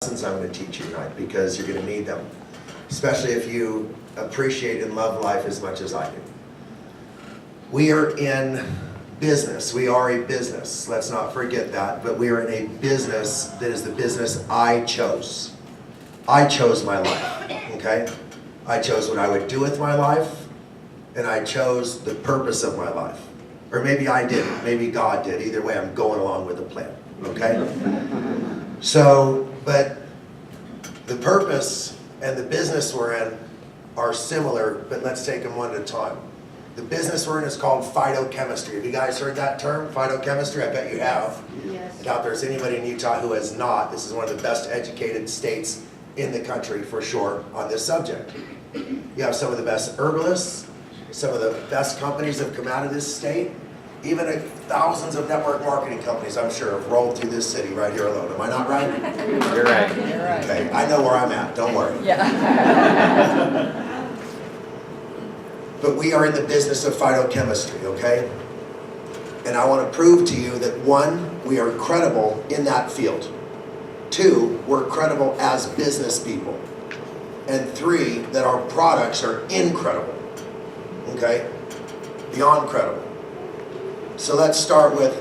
lessons I'm going to teach you tonight, because you're going to need them, especially if you appreciate and love life as much as I do. We are in business. We are a business. Let's not forget that. But we are in a business that is the business I chose. I chose my life, okay? I chose what I would do with my life, and I chose the purpose of my life. Or maybe I didn't. Maybe God did. Either way, I'm going along with the plan, okay? So, but the purpose and the business we're in are similar, but let's take them one at a time. The business we're in is called phytochemistry. Have you guys heard that term, phytochemistry? I bet you have. Yes. I doubt there's anybody in Utah who has not. This is one of the best educated states in the country for sure on this subject. You have some of the best herbalists, some of the best companies have come out of this state. Even thousands of network marketing companies, I'm sure, have rolled through this city right here alone. Am I not right? You're right. You're right. Okay, I know where I'm at, don't worry. Yeah. But we are in the business of phytochemistry, okay? And I want to prove to you that 1, we are credible in that field. 2, we're credible as business people. And 3, that our products are incredible, okay? Beyond credible. So let's start with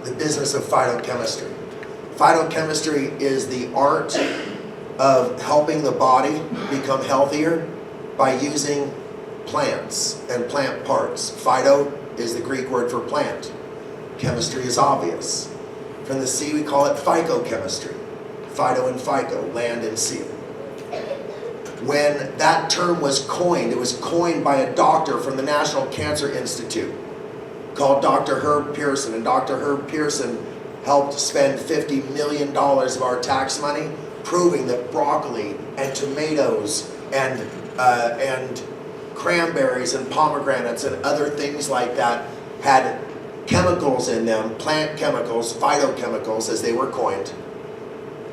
the business of phytochemistry. Phytochemistry is the art of helping the body become healthier by using plants and plant parts. Phyto is the Greek word for plant. Chemistry is obvious. From the sea we call it phytochemistry. Phyto and phyco, land and sea. When that term was coined, it was coined by a doctor from the National Cancer Institute called Dr. Herb Pearson. And Dr. Herb Pearson helped spend $50 million of our tax money proving that broccoli and tomatoes and cranberries and pomegranates and other things like that had chemicals in them, plant chemicals, phytochemicals as they were coined,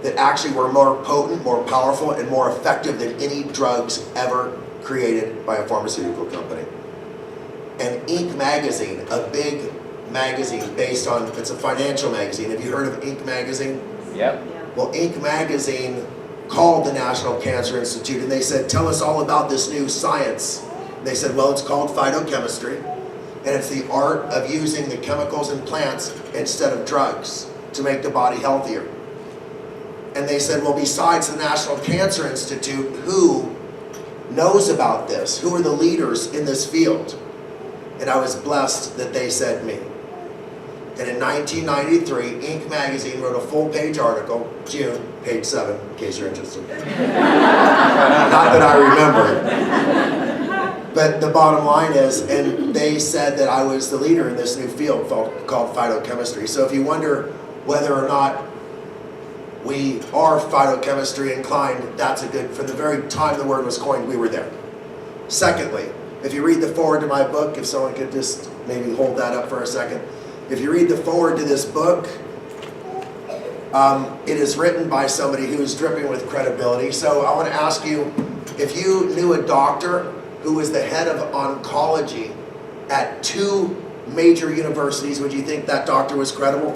that actually were more potent, more powerful, and more effective than any drugs ever created by a pharmaceutical company. And Inc. magazine, a big magazine based on, it's a financial magazine. Have you heard of Inc. magazine? Yep. Well, Inc. magazine called the National Cancer Institute and they said, tell us all about this new science. They said, well, it's called phytochemistry, and it's the art of using the chemicals in plants instead of drugs to make the body healthier. And they said, well, besides the National Cancer Institute, who knows about this? Who are the leaders in this field? And I was blessed that they said me. And in 1993, Inc. magazine wrote a full-page article, June, page 7, in case you're interested. Not that I remember. But the bottom line is, and they said that I was the leader in this new field called phytochemistry. So if you wonder whether or not we are phytochemistry inclined, that's a good, from the very time the word was coined, we were there. Secondly, if you read the foreword to my book, if someone could just maybe hold that up for a second. If you read the foreword to this book, it is written by somebody who is dripping with credibility. So I want to ask you, if you knew a doctor who was the head of oncology at 2 major universities, would you think that doctor was credible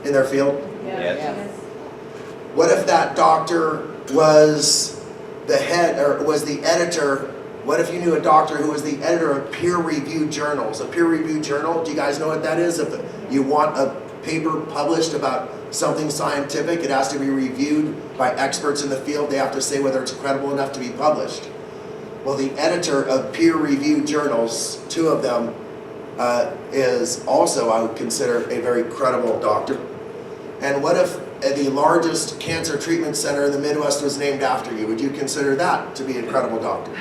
in their field? Yes. What if that doctor was the head, or was the editor? What if you knew a doctor who was the editor of peer-reviewed journals? A peer-reviewed journal, do you guys know what that is? If you want a paper published about something scientific, it has to be reviewed by experts in the field. They have to say whether it's credible enough to be published. Well, the editor of peer-reviewed journals, 2 of them, is also, I would consider, a very credible doctor. And what if the largest cancer treatment center in the Midwest was named after you? Would you consider that to be a credible doctor?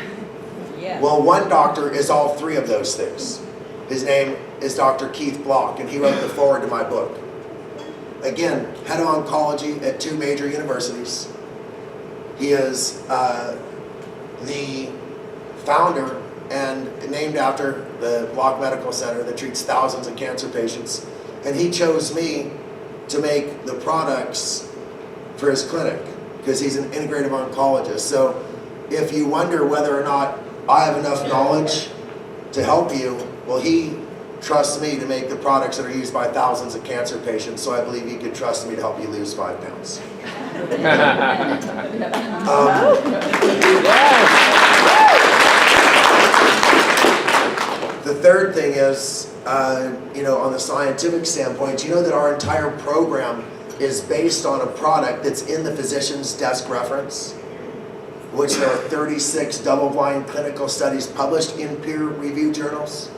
Yeah. Well, one doctor is all 3 of those things. His name is Dr. Keith Block, and he wrote the foreword to my book. Again, head of oncology at 2 major universities. He is the founder and named after the Block Medical Center that treats thousands of cancer patients. And he chose me to make the products for his clinic because he's an integrative oncologist. So if you wonder whether or not I have enough knowledge to help you, well, he trusts me to make the products that are used by thousands of cancer patients, so I believe he could trust me to help you lose 5 pounds. The third thing is, on the scientific standpoint, you know that our entire program is based on a product that's in the physician's desk reference, which there are 36 double-blind clinical studies published in peer-reviewed journals,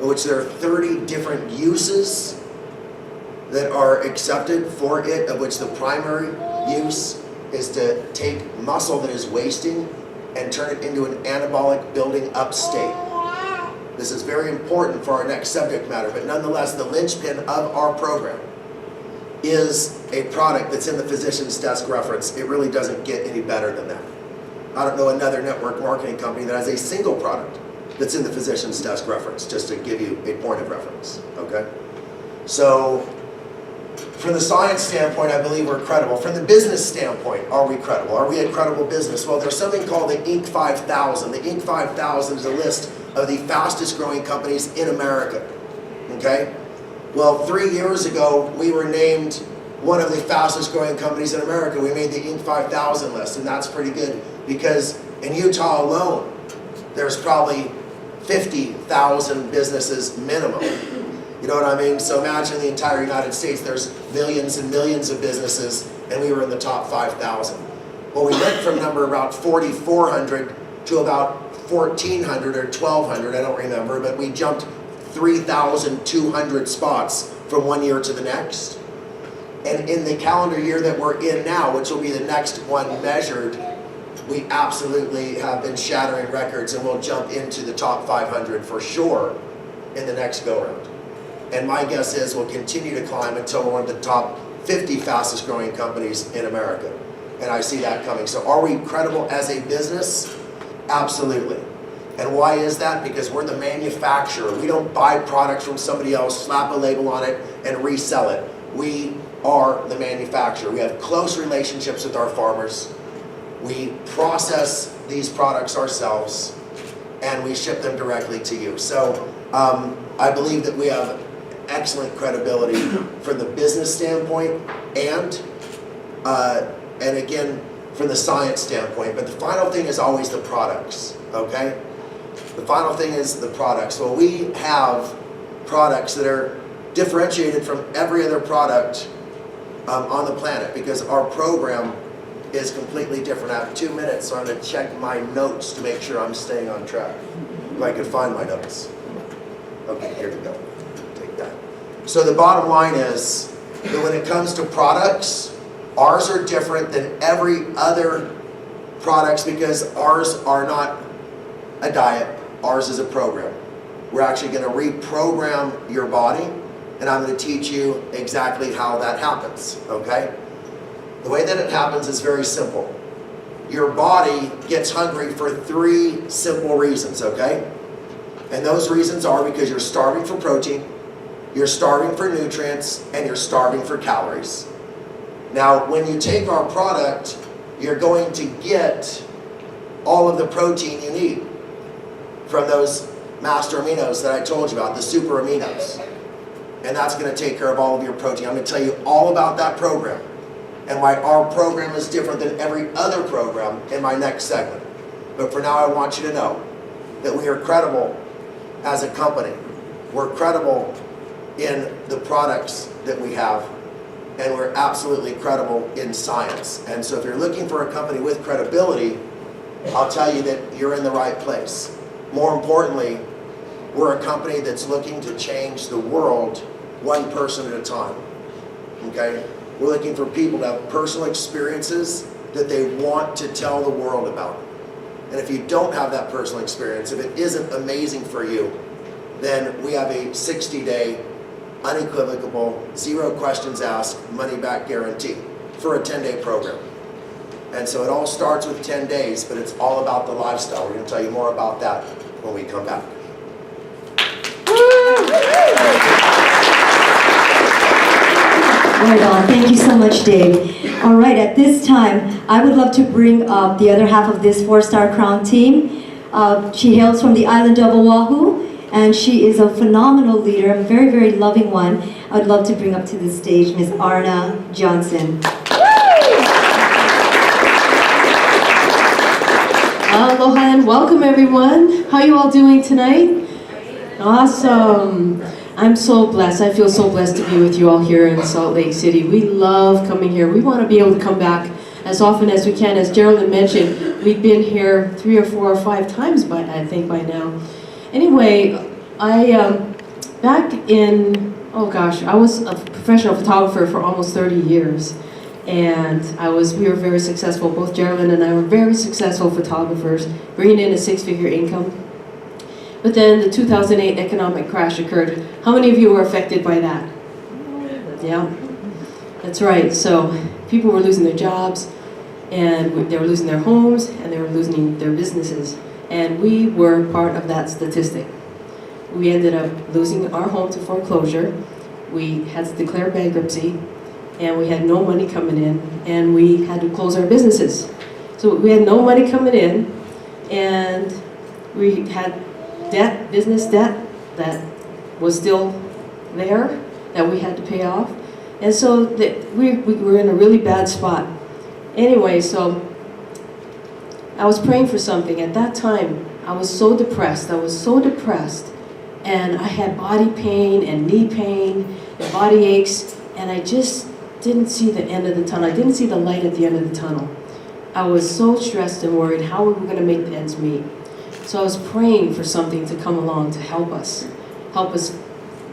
in which there are 30 different uses that are accepted for it, of which the primary use is to take muscle that is wasting and turn it into an anabolic building up state. This is very important for our next subject matter, but nonetheless, the linchpin of our program is a product that's in the physician's desk reference. It really doesn't get any better than that. I don't know another network marketing company that has a single product that's in the physician's desk reference, just to give you a point of reference, okay? So, from the science standpoint, I believe we're credible. From the business standpoint, are we credible? Are we a credible business? Well, there's something called the Inc. 5000. The Inc. 5000 is a list of the fastest growing companies in America, okay? Well, 3 years ago, we were named one of the fastest growing companies in America. We made the Inc. 5000 list, and that's pretty good because in Utah alone, there's probably 50,000 businesses minimum. You know what I mean? So imagine the entire United States, there's millions and millions of businesses, and we were in the top 5,000. Well, we went from number about 4,400 to about 1,400 or 1,200, I don't remember, but we jumped 3,200 spots from one year to the next. And in the calendar year that we're in now, which will be the next one measured, we absolutely have been shattering records, and we'll jump into the top 500 for sure in the next go-round. And my guess is we'll continue to climb until we're one of the top 50 fastest growing companies in America. And I see that coming. So are we credible as a business? Absolutely. And why is that? Because we're the manufacturer. We don't buy products from somebody else, slap a label on it, and resell it. We are the manufacturer. We have close relationships with our farmers. We process these products ourselves, and we ship them directly to you. So I believe that we have excellent credibility from the business standpoint and again, from the science standpoint. But the final thing is always the products, okay? The final thing is the products. Well, we have products that are differentiated from every other product on the planet because our program is completely different. I have 2 minutes, so I'm going to check my notes to make sure I'm staying on track. If I can find my notes. Okay, here we go. Take that. So the bottom line is that when it comes to products, ours are different than every other products because ours are not a diet. Ours is a program. We're actually going to reprogram your body, and I'm going to teach you exactly how that happens, okay? The way that it happens is very simple. Your body gets hungry for 3 simple reasons, okay? And those reasons are because you're starving for protein, you're starving for nutrients, and you're starving for calories. Now, when you take our product, you're going to get all of the protein you need from those master aminos that I told you about, the super aminos. And that's going to take care of all of your protein. I'm going to tell you all about that program and why our program is different than every other program in my next segment. But for now, I want you to know that we are credible as a company. We're credible in the products that we have, and we're absolutely credible in science. And so if you're looking for a company with credibility, I'll tell you that you're in the right place. More importantly, we're a company that's looking to change the world one person at a time, okay? We're looking for people to have personal experiences that they want to tell the world about. And if you don't have that personal experience, if it isn't amazing for you, then we have a 60-day, unequivocal, 0 questions asked, money-back guarantee for a 10-day program. And so it all starts with 10 days, but it's all about the lifestyle. We're going to tell you more about that when we come back. Right on. Thank you so much, Dave. All right, at this time, I would love to bring up the other half of this 4-star crown team. She hails from the island of Oahu, and she is a phenomenal leader, a very, very loving one. I'd love to bring up to the stage Ms. Arna Johnson. Aloha and welcome everyone. How you all doing tonight? Awesome. I'm so blessed. I feel so blessed to be with you all here in Salt Lake City. We love coming here. We want to be able to come back as often as we can. As Geraldine mentioned, we've been here 3 or 4 or 5 times I think by now. Anyway, back in, oh gosh, I was a professional photographer for almost 30 years. And we were very successful. Both Geraldine and I were very successful photographers, bringing in a 6-figure income. But then the 2008 economic crash occurred. How many of you were affected by that? Yeah, that's right. So people were losing their jobs, and they were losing their homes, and they were losing their businesses. And we were part of that statistic. We ended up losing our home to foreclosure. We had to declare bankruptcy, and we had no money coming in, and we had to close our businesses. So we had no money coming in, and we had debt, business debt, that was still there, that we had to pay off. And so we were in a really bad spot. Anyway, so I was praying for something. At that time, I was so depressed. And I had body pain and knee pain and body aches, and I just didn't see the end of the tunnel. I didn't see the light at the end of the tunnel. I was so stressed and worried how we were going to make the ends meet. So I was praying for something to come along to help us,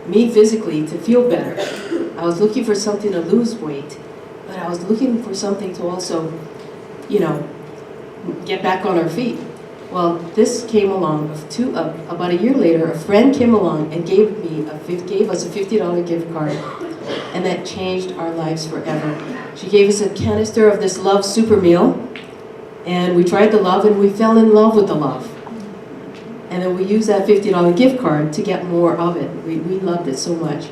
me physically, to feel better. I was looking for something to lose weight, but I was looking for something to also, get back on our feet. Well, this came along. About a year later, a friend came along and gave us a $50 gift card, and that changed our lives forever. She gave us a canister of this Love Super Meal, and we tried the Love, and we fell in love with the Love. And then we used that $50 gift card to get more of it. We loved it so much.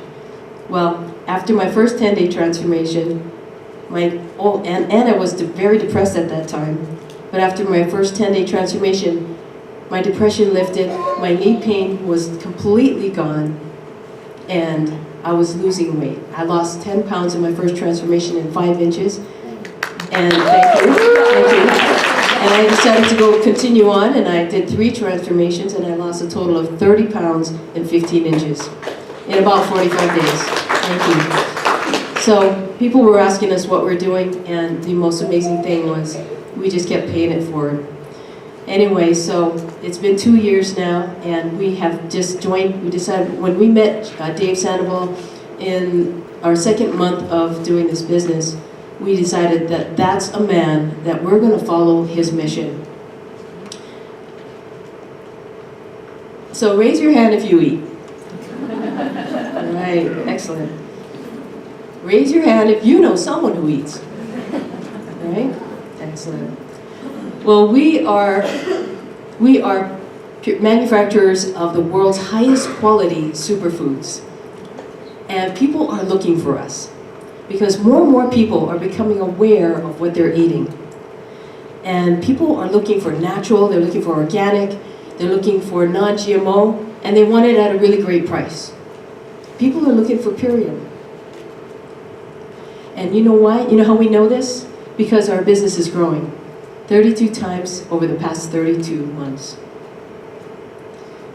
Well, after my first 10-day transformation, and I was very depressed at that time, but after my first 10-day transformation, my depression lifted, my knee pain was completely gone, and I was losing weight. I lost 10 pounds in my first transformation in 5 inches. And thank you. And I decided to continue on, and I did 3 transformations, and I lost a total of 30 pounds and 15 inches in about 45 days. Thank you. So people were asking us what we're doing, and the most amazing thing was we just kept paying it forward. Anyway, so it's been 2 years now, and we have just joined. We decided when we met Dave Sandoval in our 2nd month of doing this business, we decided that that's a man that we're going to follow his mission. So raise your hand if you eat. All right, excellent. Raise your hand if you know someone who eats. All right, excellent. Well, we are manufacturers of the world's highest quality superfoods, and people are looking for us, because more and more people are becoming aware of what they're eating. And people are looking for natural, they're looking for organic, they're looking for non-GMO, and they want it at a really great price. People are looking for Purium. And you know why? You know how we know this? Because our business is growing 32 times over the past 32 months.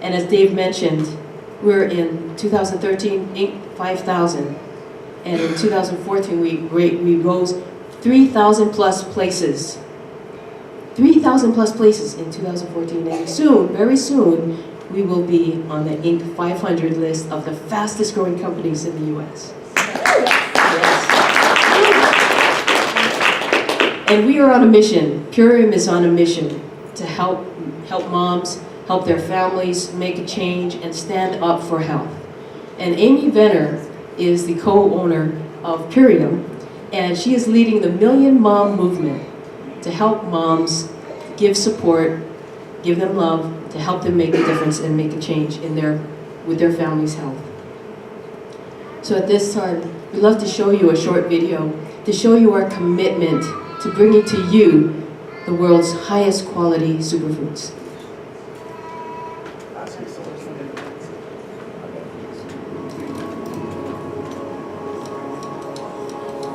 And as Dave mentioned, we're in 2013, Inc. 5,000. And in 2014, we rose 3,000 plus places. 3,000 plus places in 2014. And soon, very soon, we will be on the Inc. 500 list of the fastest growing companies in the US. Yes. And we are on a mission. Purium is on a mission to help moms, help their families make a change and stand up for health. And Amy Venner is the co-owner of Purium, and she is leading the Million Mom movement to help moms, give support, give them love, to help them make a difference and make a change with their family's health. So at this time, we'd love to show you a short video to show you our commitment to bringing to you the world's highest quality superfoods.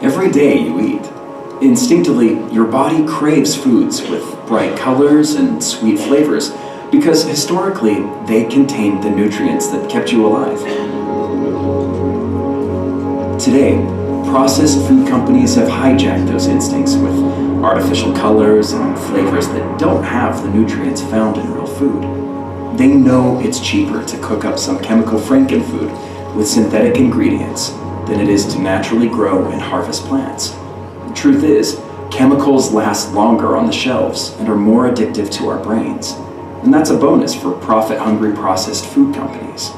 Every day you eat. Instinctively, your body craves foods with bright colors and sweet flavors because historically they contained the nutrients that kept you alive. Today, processed food companies have hijacked those instincts with artificial colors and flavors that don't have the nutrients found in real food. They know it's cheaper to cook up some chemical frankenfood with synthetic ingredients than it is to naturally grow and harvest plants. The truth is, chemicals last longer on the shelves and are more addictive to our brains. And that's a bonus for profit-hungry processed food companies.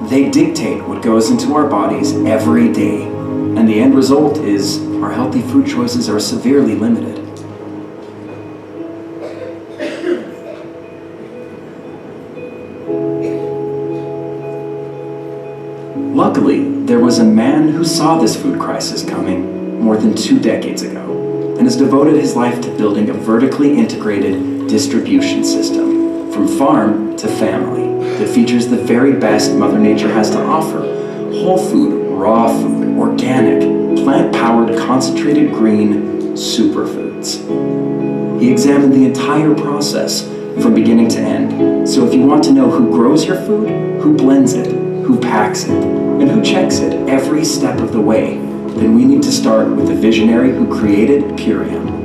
They dictate what goes into our bodies every day, and the end result is our healthy food choices are severely limited. Luckily, there was a man who saw this food crisis coming more than 2 decades ago and has devoted his life to building a vertically integrated distribution system from farm to family that features the very best Mother Nature has to offer: whole food, raw food, organic, plant-powered, concentrated green superfoods. He examined the entire process from beginning to end. So if you want to know who grows your food, who blends it, who packs it, and who checks it every step of the way, then we need to start with the visionary who created Purium.